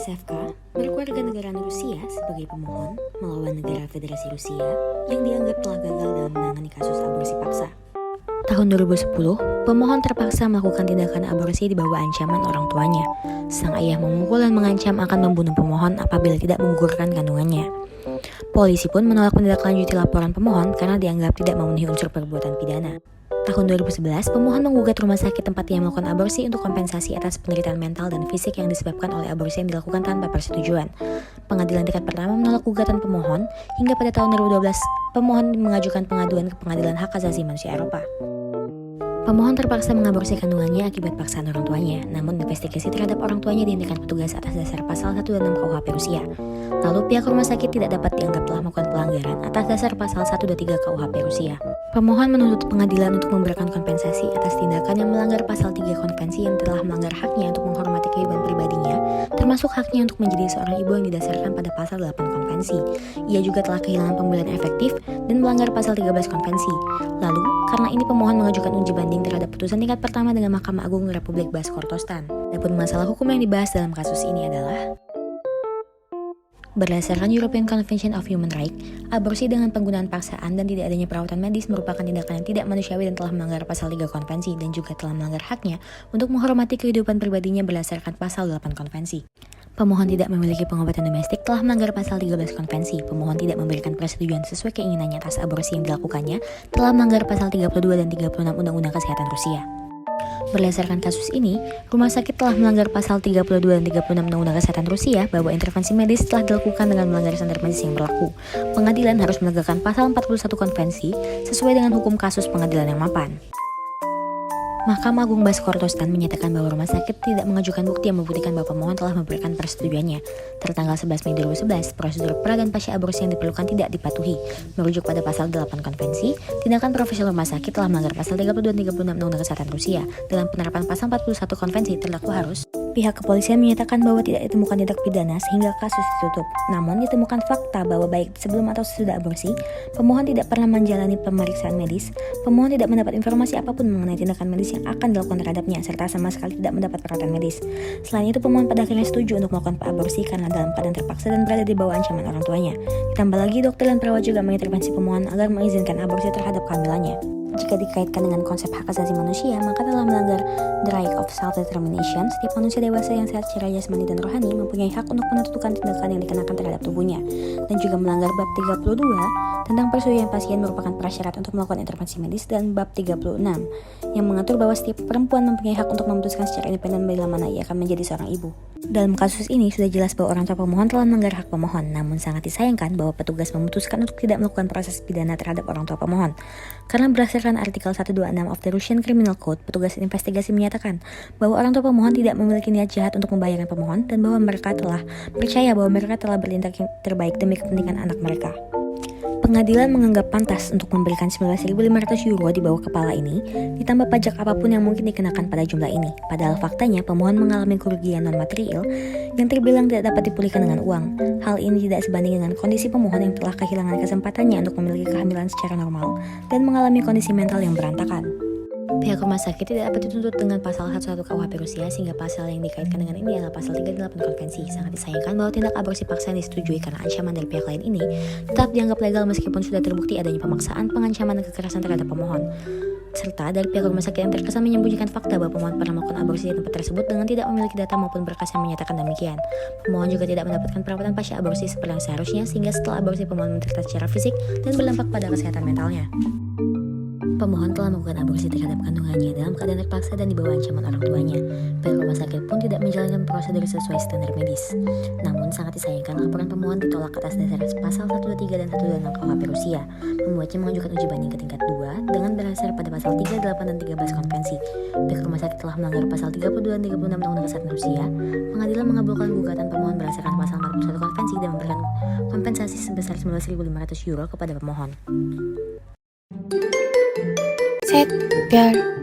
SFK berkeluarga negara Rusia sebagai pemohon melawan negara Federasi Rusia yang dianggap telah gagal dalam menangani kasus aborsi paksa. Tahun 2010, pemohon terpaksa melakukan tindakan aborsi di bawah ancaman orang tuanya. Sang ayah memukul dan mengancam akan membunuh pemohon apabila tidak menggugurkan kandungannya. Polisi pun menolak menindaklanjuti laporan pemohon karena dianggap tidak memenuhi unsur perbuatan pidana. Tahun 2011, pemohon menggugat rumah sakit tempat ia melakukan aborsi untuk kompensasi atas penderitaan mental dan fisik yang disebabkan oleh aborsi yang dilakukan tanpa persetujuan. Pengadilan tingkat pertama menolak gugatan pemohon, hingga pada tahun 2012, pemohon mengajukan pengaduan ke Pengadilan Hak Asasi Manusia Eropa. Pemohon terpaksa mengaborsi kandungannya akibat paksaan orang tuanya, namun investigasi terhadap orang tuanya dihentikan petugas atas dasar pasal 126 KUHP Rusia. Lalu pihak rumah sakit tidak dapat dianggap telah melakukan pelanggaran atas dasar pasal 123 KUHP Rusia. Pemohon menuntut pengadilan untuk memberikan kompensasi atas tindakan yang melanggar pasal 3 konvensi yang telah melanggar haknya untuk menghormati kehidupan pribadinya, termasuk haknya untuk menjadi seorang ibu yang didasarkan pada pasal 8 konvensi. Ia juga telah kehilangan pembelaan efektif dan melanggar pasal 13 konvensi. Lalu, karena ini pemohon mengajukan uji banding terhadap putusan tingkat pertama dengan Mahkamah Agung Republik Bashkortostan. Adapun masalah hukum yang dibahas dalam kasus ini adalah berdasarkan European Convention of Human Rights, aborsi dengan penggunaan paksaan dan tidak adanya perawatan medis merupakan tindakan yang tidak manusiawi dan telah melanggar pasal 3 konvensi dan juga telah melanggar haknya untuk menghormati kehidupan pribadinya berdasarkan pasal 8 konvensi. Pemohon tidak memiliki pengobatan domestik telah melanggar pasal 13 konvensi. Pemohon tidak memberikan persetujuan sesuai keinginannya atas aborsi yang dilakukannya telah melanggar pasal 32 dan 36 Undang-Undang Kesehatan Rusia. Berdasarkan kasus ini, rumah sakit telah melanggar pasal 32 dan 36 Undang-Undang Kesehatan Rusia bahwa intervensi medis telah dilakukan dengan melanggar standar medis yang berlaku. Pengadilan harus menegakkan pasal 41 konvensi sesuai dengan hukum kasus pengadilan yang mapan. Mahkamah Agung Bashkortostan menyatakan bahwa rumah sakit tidak mengajukan bukti yang membuktikan bahwa pemohon telah memberikan persetujuannya. Tertanggal 11 Mei 2011, prosedur pra dan pasca aborsi yang diperlukan tidak dipatuhi. Merujuk pada pasal 8 konvensi, tindakan profesional rumah sakit telah melanggar pasal 32 dan 36 Undang-Undang Kesehatan Rusia. Dalam penerapan pasal 41 konvensi, terdakwa harus pihak kepolisian menyatakan bahwa tidak ditemukan tindak pidana sehingga kasus ditutup. Namun ditemukan fakta bahwa baik sebelum atau sesudah aborsi, pemohon tidak pernah menjalani pemeriksaan medis, pemohon tidak mendapat informasi apapun mengenai tindakan medis yang akan dilakukan terhadapnya, serta sama sekali tidak mendapat perawatan medis. Selain itu, pemohon pada akhirnya setuju untuk melakukan aborsi karena dalam keadaan terpaksa dan berada di bawah ancaman orang tuanya. Ditambah lagi, dokter dan perawat juga mengintervensi pemohon agar mengizinkan aborsi terhadap kehamilannya. Jika dikaitkan dengan konsep hak asasi manusia, maka telah melanggar the right of self-determination. Setiap manusia dewasa yang sehat secara jasmani dan rohani mempunyai hak untuk menentukan tindakan yang dikenakan terhadap tubuhnya. Dan juga melanggar bab 32 tentang persetujuan pasien merupakan prasyarat untuk melakukan intervensi medis, dan bab 36 yang mengatur bahwa setiap perempuan mempunyai hak untuk memutuskan secara independen bila mana ia akan menjadi seorang ibu. Dalam kasus ini sudah jelas bahwa orang tua pemohon telah melanggar hak pemohon, namun sangat disayangkan bahwa petugas memutuskan untuk tidak melakukan proses pidana terhadap orang tua pemohon. Karena berdasarkan artikel 126 of the Russian Criminal Code, petugas investigasi menyatakan bahwa orang tua pemohon tidak memiliki niat jahat untuk membahayakan pemohon dan bahwa mereka telah percaya bahwa mereka telah bertindak yang terbaik demi kepentingan anak mereka. Pengadilan menganggap pantas untuk memberikan 19.500 euro di bawah kepala ini, ditambah pajak apapun yang mungkin dikenakan pada jumlah ini. Padahal faktanya pemohon mengalami kerugian non-material yang terbilang tidak dapat dipulihkan dengan uang. Hal ini tidak sebanding dengan kondisi pemohon yang telah kehilangan kesempatannya untuk memiliki kehamilan secara normal dan mengalami kondisi mental yang berantakan. Pihak rumah sakit tidak dapat dituntut dengan pasal 11 KUHP Rusia, sehingga pasal yang dikaitkan dengan ini adalah pasal 38 konvensi. Sangat disayangkan bahwa tindak aborsi paksa yang disetujui karena ancaman dari pihak lain ini tetap dianggap legal meskipun sudah terbukti adanya pemaksaan, pengancaman, dan kekerasan terhadap pemohon. Serta dari pihak rumah sakit yang terkesan menyembunyikan fakta bahwa pemohon pernah melakukan aborsi di tempat tersebut dengan tidak memiliki data maupun berkas yang menyatakan demikian. Pemohon juga tidak mendapatkan perawatan pasca aborsi seperti yang seharusnya, sehingga setelah aborsi pemohon menderita secara fisik dan berdampak pada kesehatan mentalnya. Pemohon telah melakukan aborsi terhadap kandungannya dalam keadaan terpaksa dan di bawah ancaman orang tuanya. Pihak rumah sakit pun tidak menjalankan prosedur sesuai standar medis. Namun sangat disayangkan laporan pemohon ditolak atas dasar pasal 123 dan 126 KUHP Rusia, membuatnya mengajukan uji banding ke tingkat 2 dengan berdasar pada pasal 38 dan 13 konvensi. Pihak rumah sakit telah melanggar pasal 32 dan 36 Undang-Undang Kesehatan Rusia. Pengadilan mengabulkan gugatan pemohon berdasarkan pasal 41 konvensi dan memberikan kompensasi sebesar 19.500 euro kepada pemohon. 셋, 별.